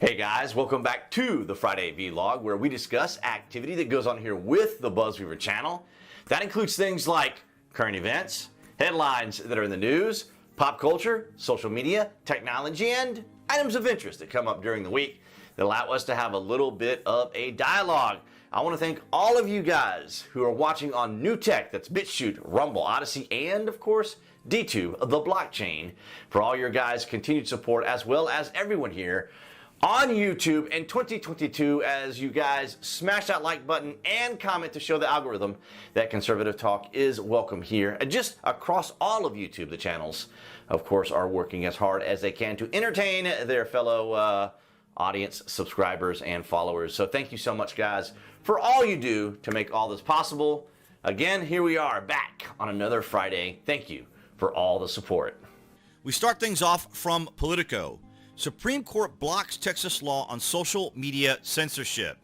Hey guys, welcome back to the Friday Vlog, where we discuss activity that goes on here with the BuzWeaver channel. That includes things like current events, headlines that are in the news, pop culture, social media, technology, and items of interest that come up during the week that allow us to have a little bit of a dialogue. I want to thank all of you guys who are watching on new tech, that's BitChute, Rumble, Odyssey, and of course, D2, the blockchain, for all your guys' continued support, as well as everyone here on YouTube in 2022 as you guys smash that like button and comment to show the algorithm that conservative talk is welcome here. And just across all of YouTube, the channels, of course, are working as hard as they can to entertain their fellow audience, subscribers, and followers. So thank you so much, guys, for all you do to make all this possible. Again, here we are back on another Friday. Thank you for all the support. We start things off from Politico. Supreme Court blocks Texas law on social media censorship.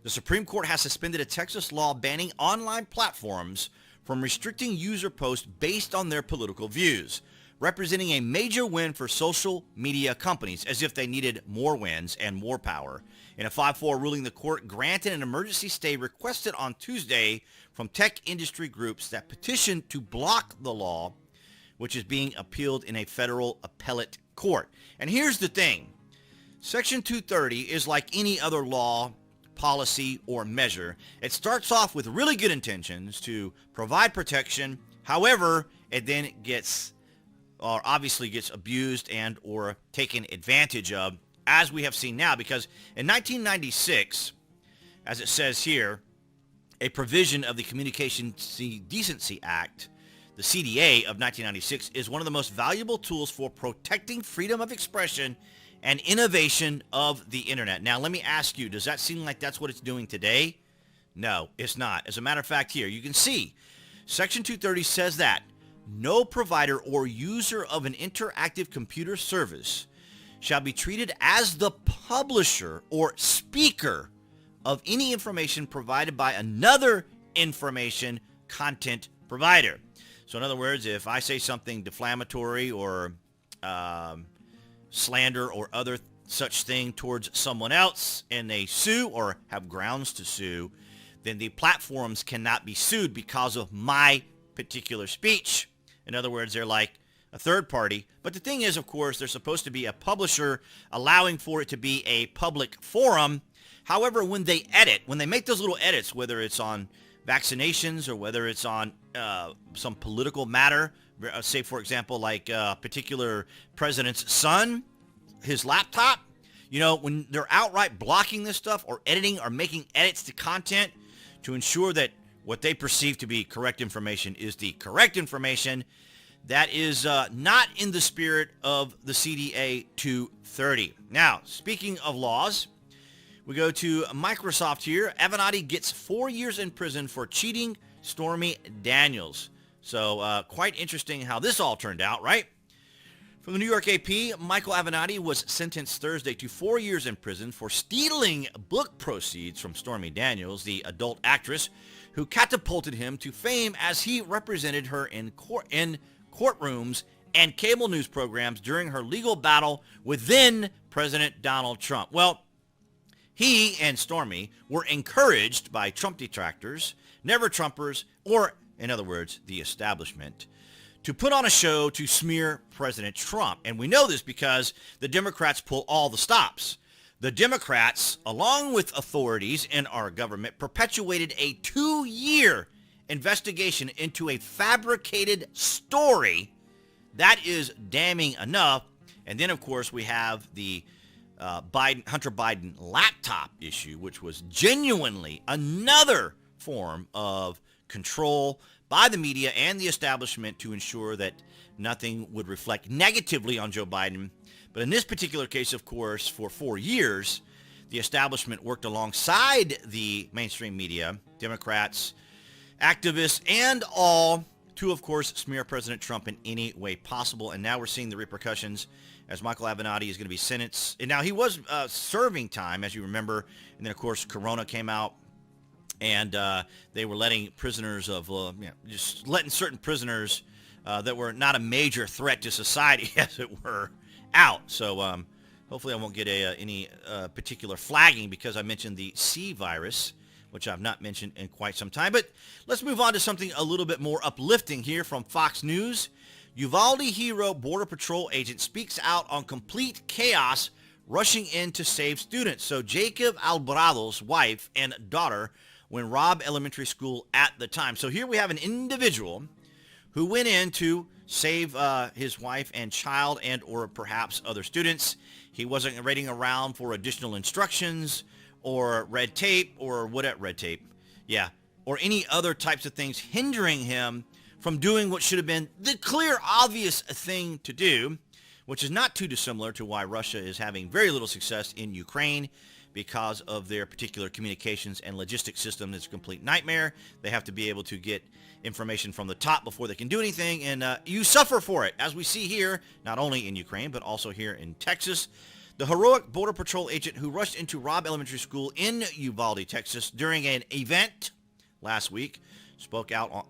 The Supreme Court has suspended a Texas law banning online platforms from restricting user posts based on their political views, representing a major win for social media companies, as if they needed more wins and more power. In a 5-4 ruling, the court granted an emergency stay requested on Tuesday from tech industry groups that petitioned to block the law, which is being appealed in a federal appellate court. And here's the thing. Section 230 is like any other law, policy, or measure. It starts off with really good intentions to provide protection. However, it then obviously gets abused and or taken advantage of, as we have seen now, because in 1996, as it says here, a provision of the Communications Decency Act, the CDA of 1996, is one of the most valuable tools for protecting freedom of expression and innovation of the internet. Now, let me ask you, does that seem like that's what it's doing today? No, it's not. As a matter of fact, here, you can see Section 230 says that no provider or user of an interactive computer service shall be treated as the publisher or speaker of any information provided by another information content provider. So in other words, if I say something defamatory or slander or other such thing towards someone else and they sue or have grounds to sue, then the platforms cannot be sued because of my particular speech. In other words, they're like a third party. But the thing is, of course, they're supposed to be a publisher, allowing for it to be a public forum. However, when they edit, when they make those little edits, whether it's on vaccinations or whether it's on some political matter, say, for example, like a particular president's son, his laptop, you know, when they're outright blocking this stuff or editing or making edits to content to ensure that what they perceive to be correct information is the correct information, that is not in the spirit of the CDA 230. Now, speaking of laws, we go to Microsoft here. Avenatti gets 4 years in prison for cheating Stormy Daniels. So quite interesting how this all turned out, right? From the New York AP, Michael Avenatti was sentenced Thursday to 4 years in prison for stealing book proceeds from Stormy Daniels, the adult actress who catapulted him to fame as he represented her in courtrooms and cable news programs during her legal battle with then President Donald Trump. Well, he and Stormy were encouraged by Trump detractors, never Trumpers, or, in other words, the establishment, to put on a show to smear President Trump. And we know this because the Democrats pull all the stops. The Democrats, along with authorities in our government, perpetuated a 2-year investigation into a fabricated story. That is damning enough. And then, of course, we have the Hunter Biden laptop issue, which was genuinely another form of control by the media and the establishment to ensure that nothing would reflect negatively on Joe Biden. But in this particular case, of course, for 4 years, the establishment worked alongside the mainstream media, Democrats, activists, and all to, of course, smear President Trump in any way possible. And now we're seeing the repercussions as Michael Avenatti is going to be sentenced. And now he was serving time, as you remember. And then, of course, Corona came out. And they were letting prisoners of, just letting certain prisoners that were not a major threat to society, as it were, out. So Hopefully I won't get any particular flagging because I mentioned the C virus, which I've not mentioned in quite some time. But let's move on to something a little bit more uplifting here from Fox News. Uvalde hero Border Patrol agent speaks out on complete chaos rushing in to save students. So Jacob Alvarado's wife and daughter were in Robb Elementary School at the time. So here we have an individual who went in to save his wife and child and or perhaps other students. He wasn't waiting around for additional instructions or red tape or whatever, red tape, yeah, or any other types of things hindering him from doing what should have been the clear, obvious thing to do, which is not too dissimilar to why Russia is having very little success in Ukraine because of their particular communications and logistics system. It's a complete nightmare. They have to be able to get information from the top before they can do anything, and you suffer for it, as we see here, not only in Ukraine, but also here in Texas. The heroic Border Patrol agent who rushed into Robb Elementary School in Uvalde, Texas, during an event last week spoke out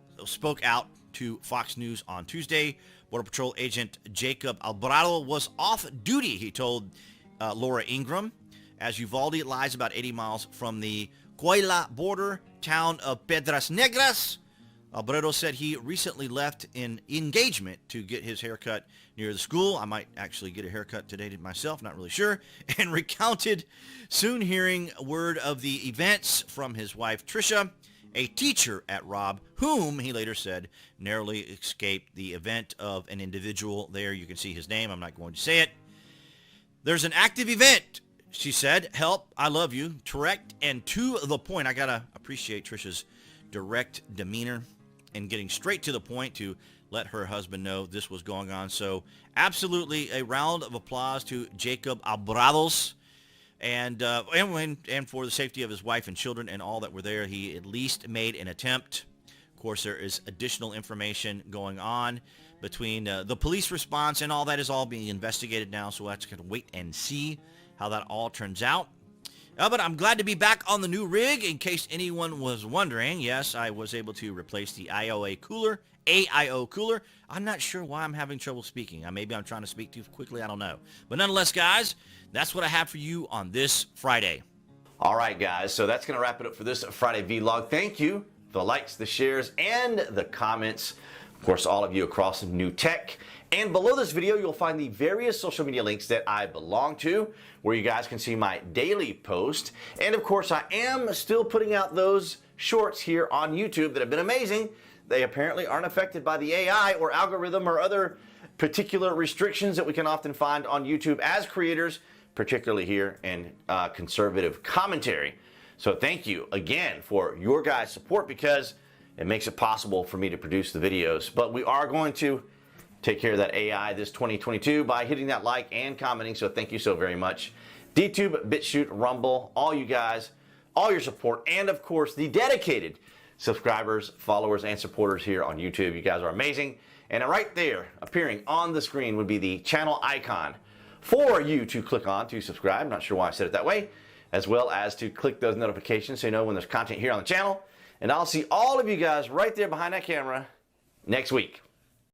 to Fox News on Tuesday. Border Patrol agent Jacob Alvarado was off duty, he told Laura Ingram, as Uvalde lies about 80 miles from the Coahuila border town of Piedras Negras. Alvarado said he recently left an engagement to get his haircut near the school. I might actually get a haircut today myself, not really sure. And recounted soon hearing word of the events from his wife, Tricia, a teacher at Robb, whom he later said narrowly escaped the event of an individual there. You can see his name. I'm not going to say it. There's an active event, she said. Help, I love you. Direct and to the point. I got to appreciate Tricia's direct demeanor and getting straight to the point to let her husband know this was going on. So absolutely a round of applause to Jacob Alvarados. And for the safety of his wife and children and all that were there, he at least made an attempt. Of course, there is additional information going on between the police response, and all that is all being investigated now, so we'll have to wait and see how that all turns out. But I'm glad to be back on the new rig. In case anyone was wondering, yes, I was able to replace the AIO cooler. I'm not sure why I'm having trouble speaking. Maybe I'm trying to speak too quickly. I don't know. But nonetheless, guys, that's what I have for you on this Friday. All right, guys. So that's going to wrap it up for this Friday vlog. Thank you for the likes, the shares, and the comments. Of course, all of you across New Tech. And below this video, you'll find the various social media links that I belong to, where you guys can see my daily post. And of course, I am still putting out those shorts here on YouTube that have been amazing. They apparently aren't affected by the AI or algorithm or other particular restrictions that we can often find on YouTube as creators, particularly here in conservative commentary. So thank you again for your guys' support, because it makes it possible for me to produce the videos. But we are going to take care of that AI this 2022 by hitting that like and commenting. So thank you so very much. DTube, BitChute, Rumble, all you guys, all your support, and of course the dedicated subscribers, followers, and supporters here on YouTube. You guys are amazing. And right there, appearing on the screen, would be the channel icon for you to click on to subscribe. I'm not sure why I said it that way. As well as to click those notifications so you know when there's content here on the channel. And I'll see all of you guys right there behind that camera next week.